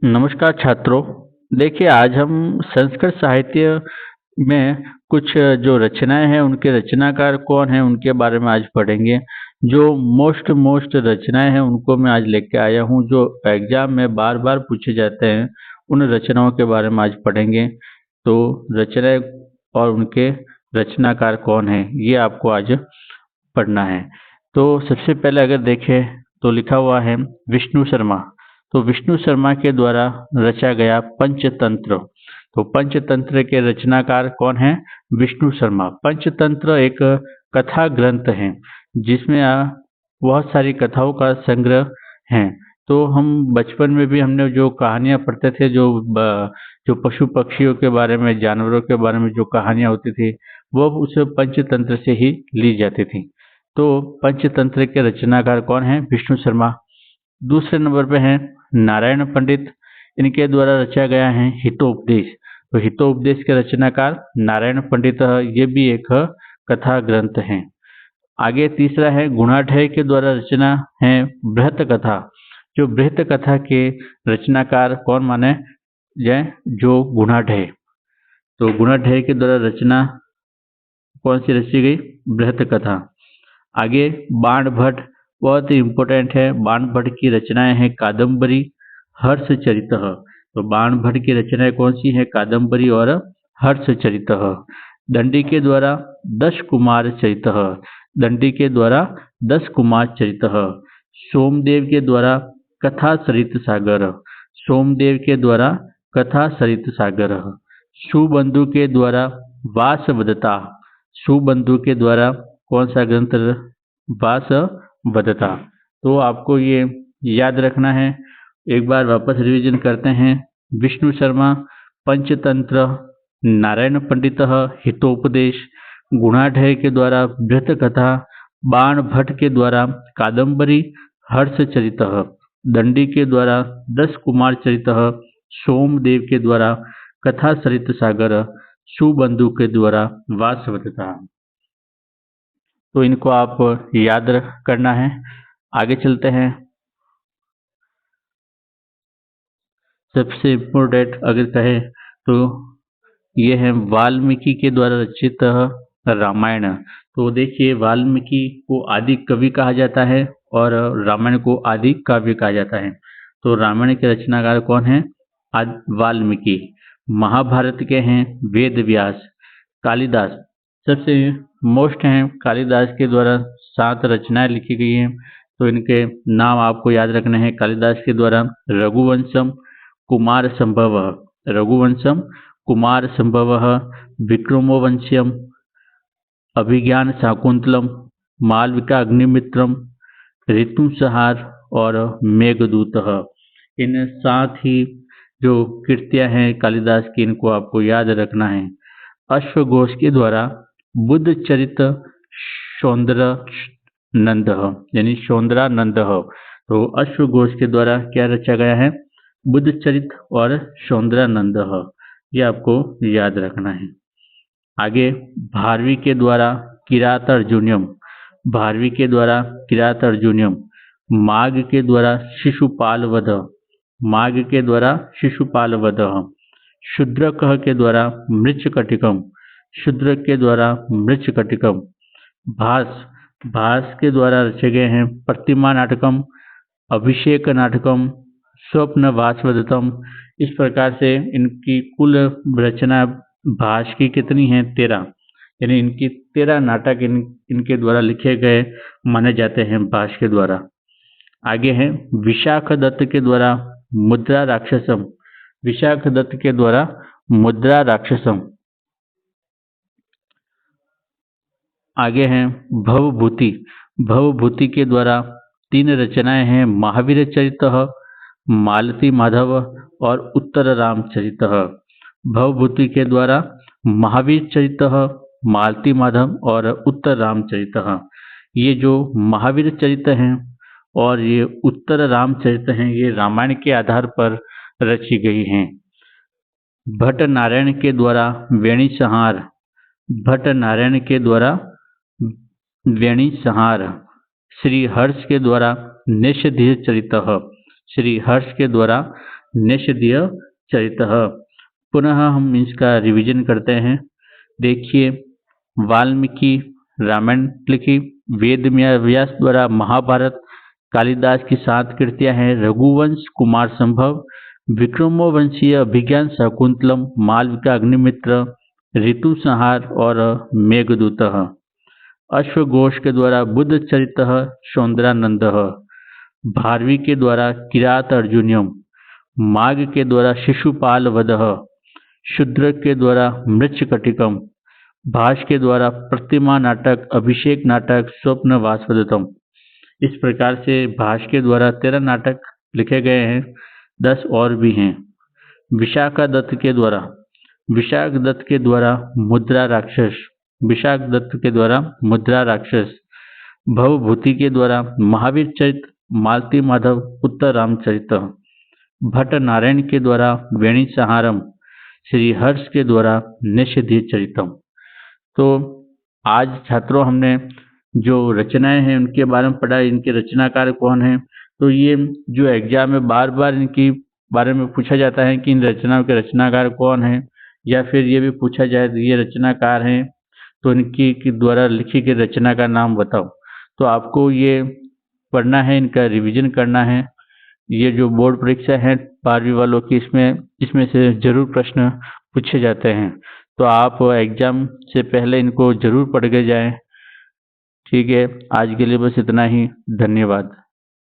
नमस्कार छात्रों। देखिए, आज हम संस्कृत साहित्य में कुछ जो रचनाएं हैं उनके रचनाकार कौन हैं उनके बारे में आज पढ़ेंगे। जो मोस्ट मोस्ट रचनाएं हैं उनको मैं आज लेके आया हूँ, जो एग्जाम में बार बार पूछे जाते हैं। उन रचनाओं के बारे में आज पढ़ेंगे। तो रचनाएं और उनके रचनाकार कौन हैं ये आपको आज पढ़ना है। तो सबसे पहले अगर देखें तो लिखा हुआ है विष्णु शर्मा। तो विष्णु शर्मा के द्वारा रचा गया पंचतंत्र। तो पंचतंत्र के रचनाकार कौन है? विष्णु शर्मा। पंचतंत्र एक कथा ग्रंथ है जिसमें बहुत सारी कथाओं का संग्रह है। तो हम बचपन में भी हमने जो कहानियां पढ़ते थे, जो पशु पक्षियों के बारे में, जानवरों के बारे में जो कहानियां होती थी वो उस पंचतंत्र से ही ली जाती थी। तो पंचतंत्र के रचनाकार कौन है? विष्णु शर्मा। दूसरे नंबर पे हैं नारायण पंडित। इनके द्वारा रचा गया है हितोपदेश। तो हितोपदेश के रचनाकार नारायण पंडित। ये भी एक कथा ग्रंथ है। आगे तीसरा है गुणाढ्य के द्वारा रचना है बृहत कथा। जो बृहत कथा के रचनाकार कौन माने जाए? जो गुणाढ्य। तो गुणाढ्य के द्वारा रचना कौन सी रची गई? बृहत कथा। आगे बाण भट्ट बहुत ही इम्पोर्टेंट है। बाण भट्ट की रचनाएं हैं कादम्बरी, हर्षचरित। तो बाण भट्ट की रचनाएं कौन सी है? कादम्बरी और हर्षचरित। दंडी के द्वारा दश कुमार चरित। दंडी के द्वारा दश कुमार चरित। सोमदेव के द्वारा कथा सरित सागर। सोमदेव के द्वारा कथा सरित सागर। सुबंधु के द्वारा वासवदता। सुबंधु के द्वारा कौन सा ग्रंथ? वासवदता। तो आपको ये याद रखना है। एक बार वापस रिवीजन करते हैं। विष्णु शर्मा, पंचतंत्र, नारायण पंडित, हितोपदेश, गुणाढ्य के द्वारा बृहत कथा, बाण भट्ट के द्वारा कादम्बरी, हर्षचरित, दंडी के द्वारा दश कुमार चरित, सोमदेव के द्वारा कथा सरित सागर, सुबंधु के द्वारा वासवदता। तो इनको आप याद करना है। आगे चलते हैं। सबसे इम्पोर्टेंट अगर कहे तो ये है वाल्मीकि के द्वारा रचित रामायण। तो देखिए, वाल्मीकि को आदि कवि कहा जाता है और रामायण को आदि काव्य कहा जाता है। तो रामायण के रचनाकार कौन है? वाल्मीकि। महाभारत के हैं वेद व्यास। कालिदास सबसे मोस्ट हैं। कालिदास के द्वारा 7 रचनाएं लिखी गई हैं। तो इनके नाम आपको याद रखने हैं। कालिदास के द्वारा रघुवंशम, कुमार संभव, रघुवंशम, कुमार संभव, विक्रमोवंश्यम, अभिज्ञान शाकुंतलम, मालविका अग्निमित्रम, ऋतुसंहार और मेघदूत। इन 7 ही जो कृतियां हैं कालिदास की, इनको आपको याद रखना है। अश्वघोष के द्वारा बुद्ध चरित सौंदर्य नंद, यानी सौंदरानंद। तो अश्वघोष के द्वारा क्या रचा गया है? बुद्ध चरित और सौंदरानंद। ये आपको याद रखना है। आगे भारवी के द्वारा किरात अर्जुनियम। भारवी के द्वारा किरात अर्जुनियम। माघ के द्वारा शिशुपाल वध। माघ के द्वारा शिशुपाल वध। शूद्रक के द्वारा मृच्छकटिकम। शूद्र के द्वारा मृच्छकटिकम। भास, भास के द्वारा रचे गए हैं प्रतिमा नाटकम, अभिषेक नाटकम, स्वप्न वासवदतम। इस प्रकार से इनकी कुल रचना भास की कितनी है? 13। यानी इनकी 13 नाटक इनके द्वारा लिखे गए माने जाते हैं भास के द्वारा। आगे है विशाख दत्त के द्वारा मुद्रा राक्षसम। विशाख दत्त के द्वारा मुद्रा राक्षसम। आगे हैं भवभूति। भवभूति के द्वारा 3 रचनाएं हैं महावीर चरित, मालती माधव और उत्तर रामचरित। भवभूति के द्वारा महावीर चरित, मालती माधव और उत्तर रामचरित। ये जो महावीर चरित हैं और ये उत्तर रामचरित हैं, ये रामायण के आधार पर रची गई हैं। भट्ट नारायण के द्वारा वेणी संहार। भट्ट नारायण के द्वारा वेणी संहार। श्री हर्ष के द्वारा निषधीर चरित। श्री हर्ष के द्वारा निषदीय चरितः। पुनः हम इसका रिवीजन करते हैं। देखिए, वाल्मीकि रामायण लिखी, वेद व्यास द्वारा महाभारत, कालिदास की 7 कृतियां हैं, रघुवंश, कुमार संभव, विक्रमोवंशीय अभिज्ञान शाकुंतलम, मालविका अग्निमित्र, ऋतु संहार और मेघदूतः। अश्वघोष के द्वारा बुद्ध चरितः सौंदरानंदः, भारवी के द्वारा किरात अर्जुनियम, माघ के द्वारा शिशुपाल वधः, शूद्र के द्वारा मृच्छकटिकम, भाष के द्वारा प्रतिमा नाटक, अभिषेक नाटक, स्वप्न वासवदत्तम। इस प्रकार से भाष के द्वारा 13 नाटक लिखे गए हैं, 10 और भी हैं। विशाख दत्त के द्वारा मुद्रा राक्षस, भवभूति के द्वारा महावीर चरित, मालती माधव उत्तर रामचरित, भट्ट नारायण के द्वारा वेणी संहारम, श्री हर्ष के द्वारा निषदीय चरितम। तो आज छात्रों हमने जो रचनाएं हैं उनके बारे में पढ़ा, इनके रचनाकार कौन हैं। तो ये जो एग्जाम में बार बार इनकी बारे में पूछा जाता है कि इन रचनाओं के रचनाकार कौन हैं, या फिर ये भी पूछा जाए ये रचनाकार हैं तो इनकी द्वारा लिखी गई रचना का नाम बताओ। तो आपको ये पढ़ना है, इनका रिवीजन करना है। ये जो बोर्ड परीक्षा है 12वीं वालों की, इसमें से जरूर प्रश्न पूछे जाते हैं। तो आप एग्जाम से पहले इनको जरूर पढ़ के जाएं। ठीक है, आज के लिए बस इतना ही। धन्यवाद।